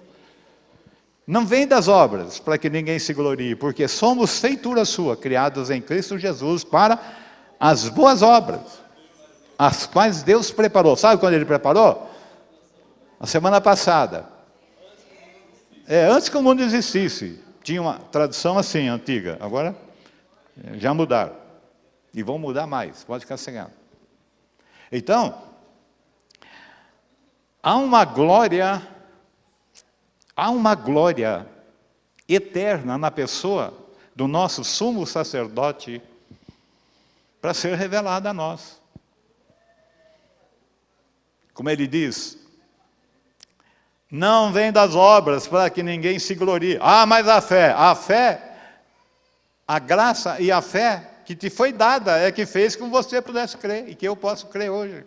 Não vem das obras, para que ninguém se glorie, porque somos feitura sua, criados em Cristo Jesus, para as boas obras, as quais Deus preparou. Sabe quando Ele preparou? A semana passada. Antes que o mundo existisse. Tinha uma tradição assim, antiga. Agora, já mudaram. E vão mudar mais, pode ficar cegado. Então, há uma glória eterna na pessoa do nosso sumo sacerdote para ser revelada a nós. Como ele diz, não vem das obras para que ninguém se glorie. Mas a fé, a graça e a fé que te foi dada é que fez com que você pudesse crer e que eu posso crer hoje.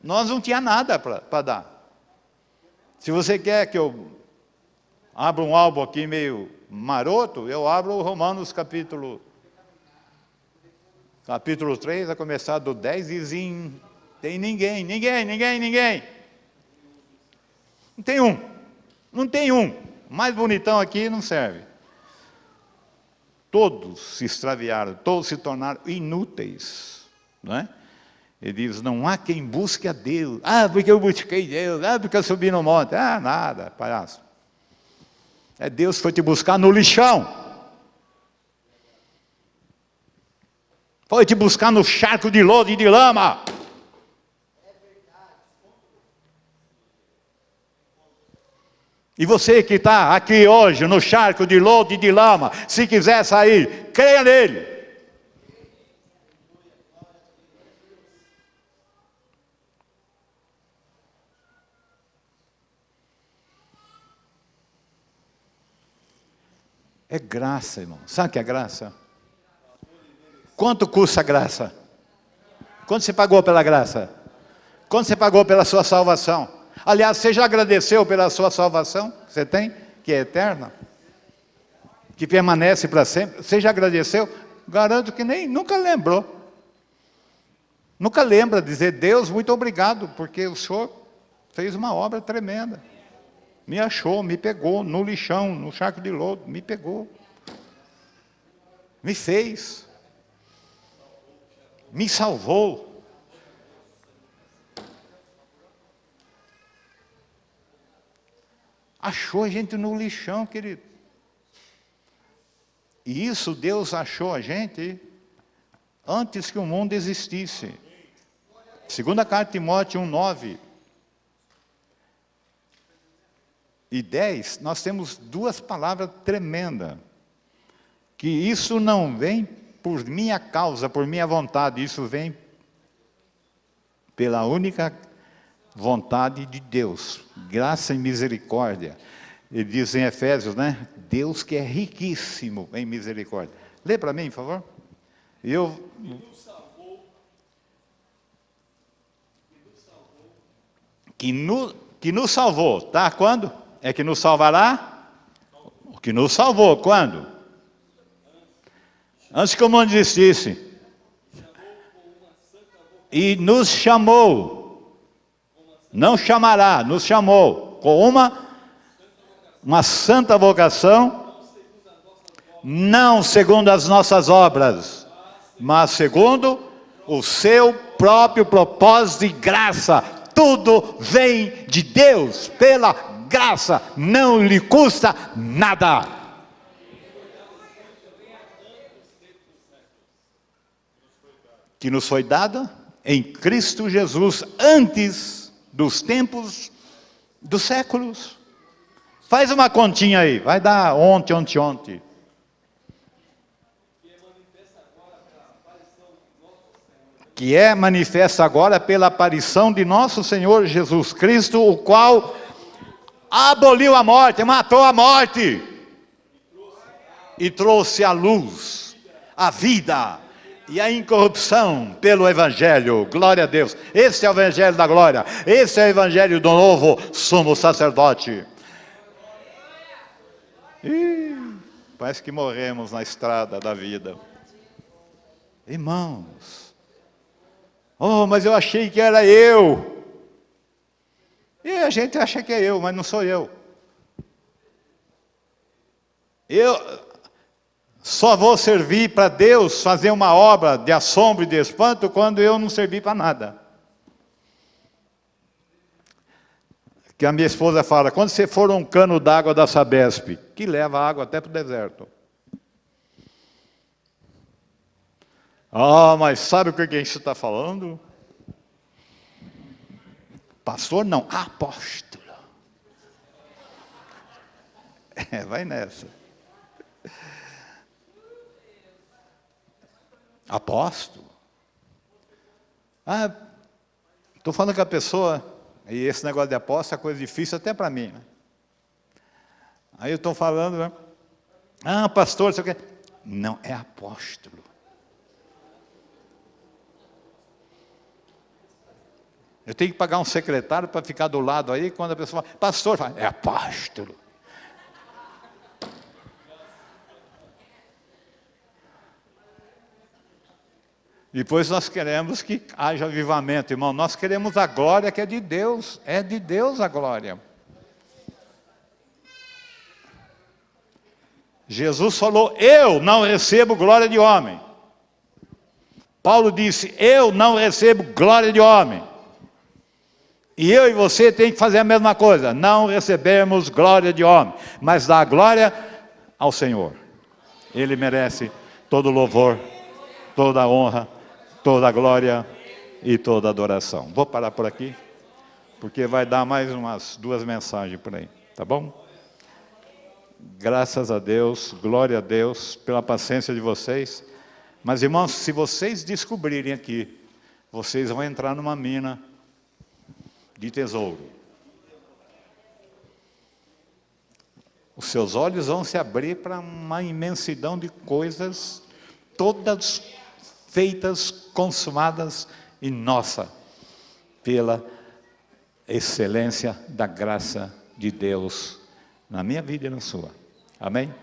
Nós não tinha nada para dar. Se você quer que eu abra um álbum aqui meio maroto, eu abro Romanos capítulo 3, a começar do 10, e diz, tem ninguém. Não tem um. O mais bonitão aqui não serve. Todos se extraviaram, todos se tornaram inúteis. Não é? Ele diz, não há quem busque a Deus. Porque eu busquei Deus. Porque eu subi no monte. Nada, palhaço. É Deus que foi te buscar no lixão. Foi te buscar no charco de lodo e de lama. E você que está aqui hoje no charco de lodo e de lama, se quiser sair, creia nele. É graça, irmão. Sabe o que é graça? Quanto custa a graça? Quanto você pagou pela graça? Quanto você pagou pela sua salvação? Aliás, você já agradeceu pela sua salvação que você tem, que é eterna, que permanece para sempre? Você já agradeceu? Garanto que nunca lembrou. Nunca lembra de dizer, Deus, muito obrigado, porque o Senhor fez uma obra tremenda. Me achou, me pegou no lixão, no charco de lodo, me pegou. Me fez. Me salvou. Achou a gente no lixão, querido. E isso Deus achou a gente antes que o mundo existisse. Segunda carta de Timóteo 1:9 e 10, nós temos duas palavras tremendas. Que isso não vem por minha causa, por minha vontade, isso vem pela única vontade de Deus, graça e misericórdia. Ele diz em Efésios, né? Deus que é riquíssimo em misericórdia. Lê para mim, por favor. Que nos salvou, tá? Quando? É que nos salvará? O que nos salvou, quando? Antes que o mundo existisse. E nos chamou. Não chamará, nos chamou com uma santa vocação, não segundo as nossas obras, mas segundo o seu próprio propósito e graça. Tudo vem de Deus, pela graça, não lhe custa nada. Que nos foi dada em Cristo Jesus antes dos tempos, dos séculos. Faz uma continha aí, vai dar ontem. Que é manifesta agora pela aparição de nosso Senhor Jesus Cristo, o qual aboliu a morte, matou a morte, e trouxe a luz, a vida e a incorrupção pelo Evangelho. Glória a Deus. Esse é o Evangelho da glória. Esse é o Evangelho do novo sumo sacerdote. Parece que morremos na estrada da vida. Irmãos, mas eu achei que era eu. E a gente acha que é eu, mas não sou eu. Só vou servir para Deus fazer uma obra de assombro e de espanto quando eu não servir para nada. Que a minha esposa fala, quando você for um cano d'água da Sabesp, que leva água até para o deserto. Ah, mas sabe o que isso está falando? Pastor não, apóstolo. Vai nessa. Apóstolo. Ah, estou falando com a pessoa, e esse negócio de apóstolo é coisa difícil até para mim. Né? Aí eu estou falando, né? Ah, pastor, você quer? Não, é apóstolo. Eu tenho que pagar um secretário para ficar do lado aí, quando a pessoa fala, pastor, fala, é apóstolo. Depois nós queremos que haja avivamento, irmão. Nós queremos a glória que é de Deus a glória. Jesus falou, eu não recebo glória de homem. Paulo disse, eu não recebo glória de homem. E eu e você tem que fazer a mesma coisa, não recebemos glória de homem, mas dar glória ao Senhor. Ele merece todo louvor, toda honra, toda glória e toda adoração. Vou parar por aqui, porque vai dar mais umas 2 mensagens por aí, tá bom? Graças a Deus, glória a Deus pela paciência de vocês. Mas irmãos, se vocês descobrirem aqui, vocês vão entrar numa mina de tesouro. Os seus olhos vão se abrir para uma imensidão de coisas, todas feitas, consumadas e nossa, pela excelência da graça de Deus na minha vida e na sua. Amém?